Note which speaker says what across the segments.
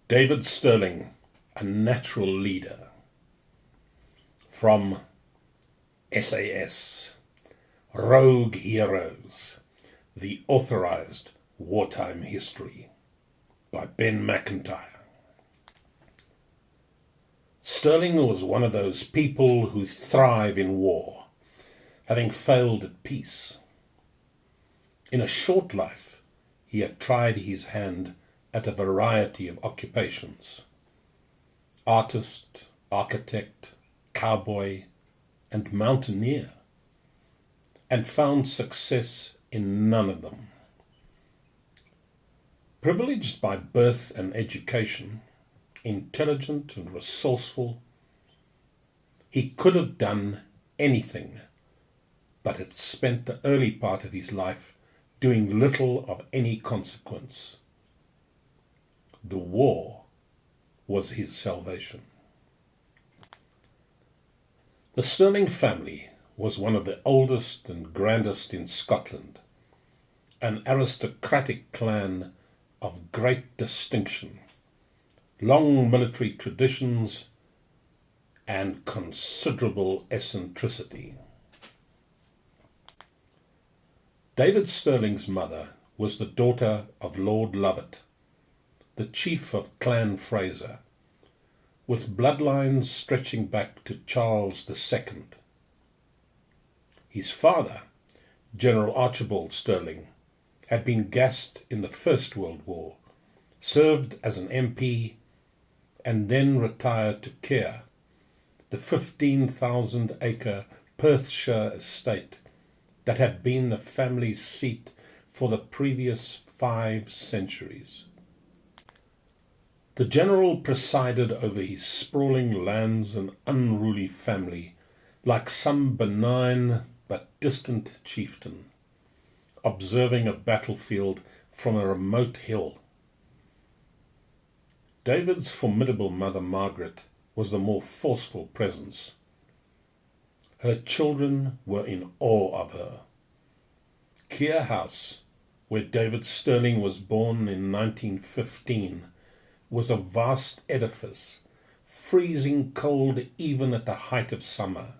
Speaker 1: David Stirling, a natural leader. From SAS, Rogue Heroes, the Authorised Wartime History, by Ben MacIntyre. Stirling was one of those people who thrive in war, having failed at peace. In a short life, he had tried his hand at a variety of occupations: artist, architect, cowboy, and mountaineer, and found success in none of them. Privileged by birth and education, intelligent and resourceful, he could have done anything, but had spent the early part of his life doing little of any consequence. The war was his salvation. The Stirling family was one of the oldest and grandest in Scotland, an aristocratic clan of great distinction, long military traditions, and considerable eccentricity. David Stirling's mother was the daughter of Lord Lovat, the chief of Clan Fraser, with bloodlines stretching back to Charles II. His father, General Archibald Stirling, had been gassed in the First World War, served as an MP, and then retired to Keir, the 15,000-acre Perthshire estate that had been the family's seat for the previous 5 centuries. The general presided over his sprawling lands and unruly family like some benign but distant chieftain, observing a battlefield from a remote hill. David's formidable mother Margaret was the more forceful presence. Her children were in awe of her. Keir House, where David Stirling was born in 1915, was a vast edifice, freezing cold even at the height of summer,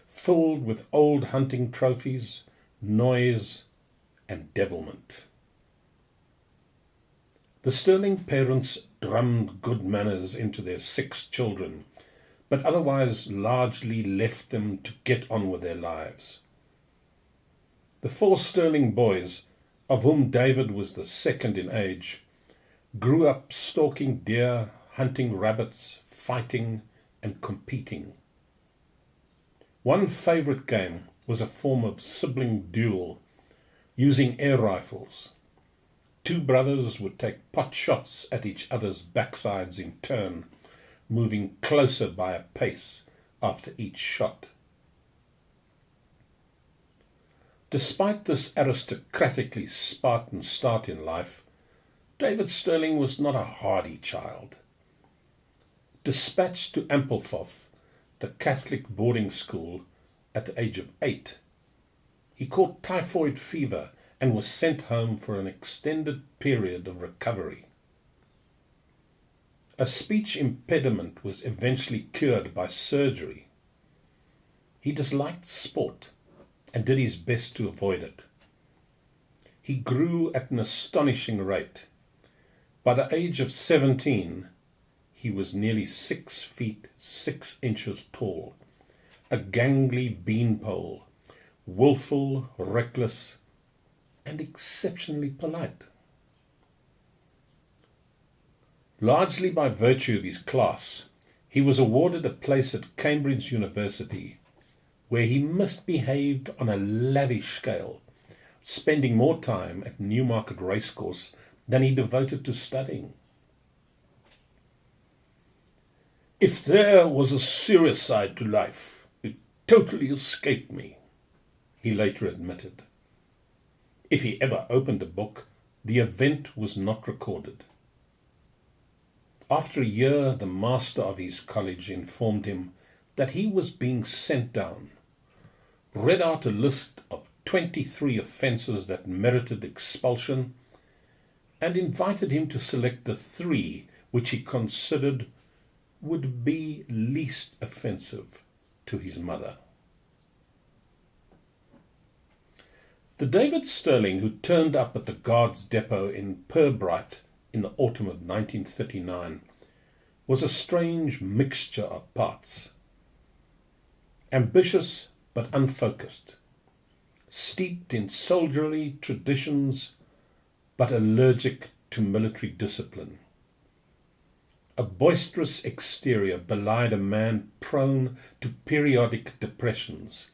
Speaker 1: filled with old hunting trophies, noise, and devilment. The Stirling parents drummed good manners into their 6 children, but otherwise largely left them to get on with their lives. The 4 Stirling boys, of whom David was the second in age, grew up stalking deer, hunting rabbits, fighting, and competing. One favourite game was a form of sibling duel using air rifles. 2 brothers would take pot shots at each other's backsides in turn, moving closer by a pace after each shot. Despite this aristocratically Spartan start in life, David Stirling was not a hardy child. Dispatched to Ampleforth, the Catholic boarding school, at the age of 8, he caught typhoid fever and was sent home for an extended period of recovery. A speech impediment was eventually cured by surgery. He disliked sport and did his best to avoid it. He grew at an astonishing rate. By the age of 17, he was nearly 6 feet 6 inches tall, a gangly beanpole, willful, reckless, and exceptionally polite. Largely by virtue of his class, he was awarded a place at Cambridge University, where he misbehaved on a lavish scale, spending more time at Newmarket Racecourse than he devoted to studying. "If there was a serious side to life, it totally escaped me," he later admitted. If he ever opened a book, the event was not recorded. After a year, the master of his college informed him that he was being sent down, read out a list of 23 offences that merited expulsion, and invited him to select the 3 which he considered would be least offensive to his mother. The David Stirling who turned up at the Guards depot in Pirbright in the autumn of 1939 was a strange mixture of parts. Ambitious but unfocused, steeped in soldierly traditions but allergic to military discipline. A boisterous exterior belied a man prone to periodic depressions,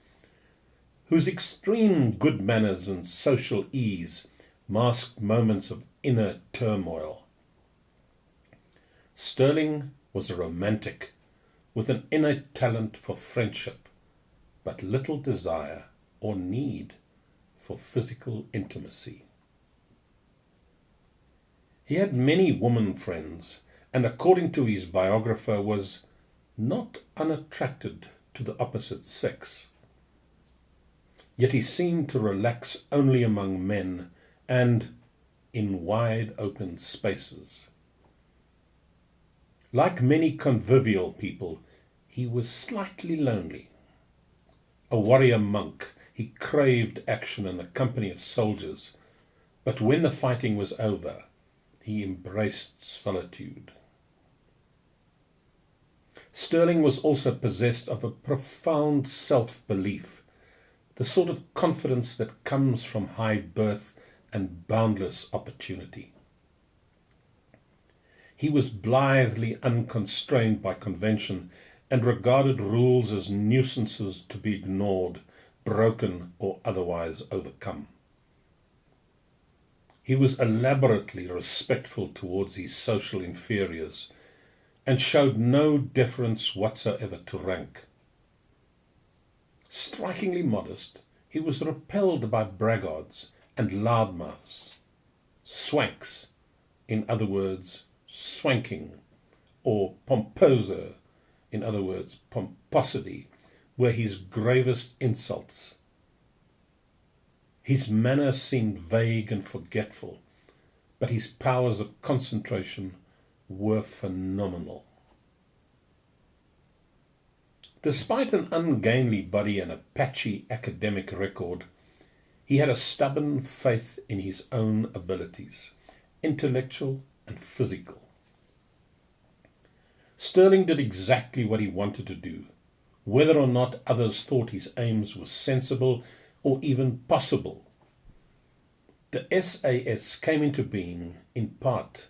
Speaker 1: whose extreme good manners and social ease masked moments of inner turmoil. Stirling was a romantic with an innate talent for friendship, but little desire or need for physical intimacy. He had many woman friends, and according to his biographer was not unattracted to the opposite sex. Yet he seemed to relax only among men and in wide open spaces. Like many convivial people, he was slightly lonely. A warrior monk, he craved action in the company of soldiers, but when the fighting was over, he embraced solitude. Stirling was also possessed of a profound self-belief, the sort of confidence that comes from high birth and boundless opportunity. He was blithely unconstrained by convention and regarded rules as nuisances to be ignored, broken, or otherwise overcome. He was elaborately respectful towards his social inferiors and showed no deference whatsoever to rank. Strikingly modest, he was repelled by braggarts and loudmouths, swanks, in other words, swanking, or pomposer, in other words, pomposity, were his gravest insults. His manner seemed vague and forgetful, but his powers of concentration were phenomenal. Despite an ungainly body and a patchy academic record, he had a stubborn faith in his own abilities, intellectual and physical. Stirling did exactly what he wanted to do, whether or not others thought his aims were sensible or even possible. The SAS came into being in part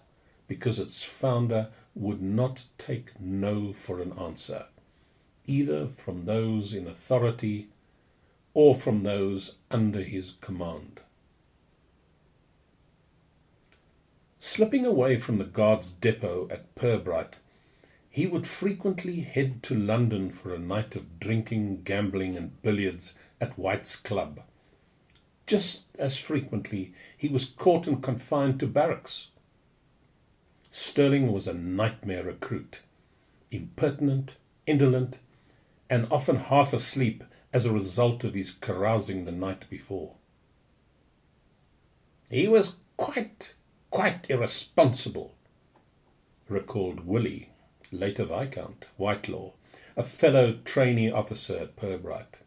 Speaker 1: because its founder would not take no for an answer, either from those in authority or from those under his command. Slipping away from the Guards depot at Pirbright, he would frequently head to London for a night of drinking, gambling and billiards at White's Club. Just as frequently he was caught and confined to barracks. Stirling was a nightmare recruit, impertinent, indolent, and often half asleep as a result of his carousing the night before. He was quite irresponsible, recalled Willie, later Viscount Whitelaw, a fellow trainee officer at Pirbright.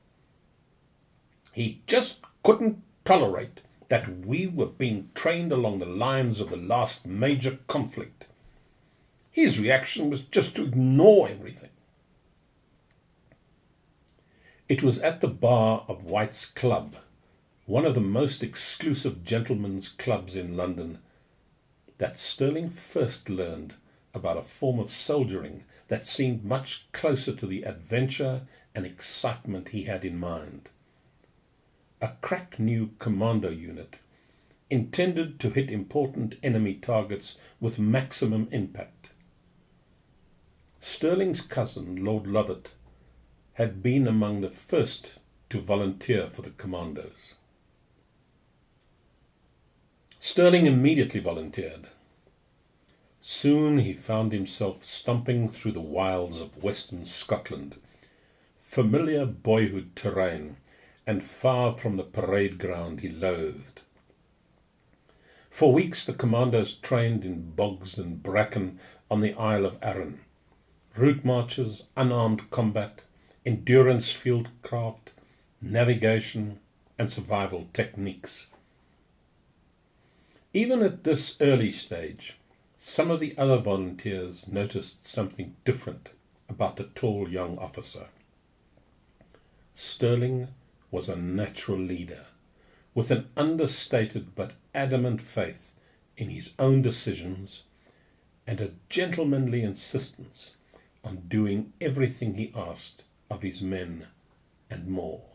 Speaker 1: He just couldn't tolerate that we were being trained along the lines of the last major conflict. His reaction was just to ignore everything. It was at the bar of White's Club, one of the most exclusive gentlemen's clubs in London, that Stirling first learned about a form of soldiering that seemed much closer to the adventure and excitement he had in mind. A crack new commando unit, intended to hit important enemy targets with maximum impact. Stirling's cousin, Lord Lovat, had been among the first to volunteer for the commandos. Stirling immediately volunteered. Soon he found himself stomping through the wilds of western Scotland, familiar boyhood terrain, and far from the parade ground he loathed. For weeks the commandos trained in bogs and bracken on the Isle of Arran. Route marches, unarmed combat, endurance fieldcraft, navigation and survival techniques. Even at this early stage, some of the other volunteers noticed something different about the tall young officer. Stirling was a natural leader, with an understated but adamant faith in his own decisions and a gentlemanly insistence on doing everything he asked of his men and more.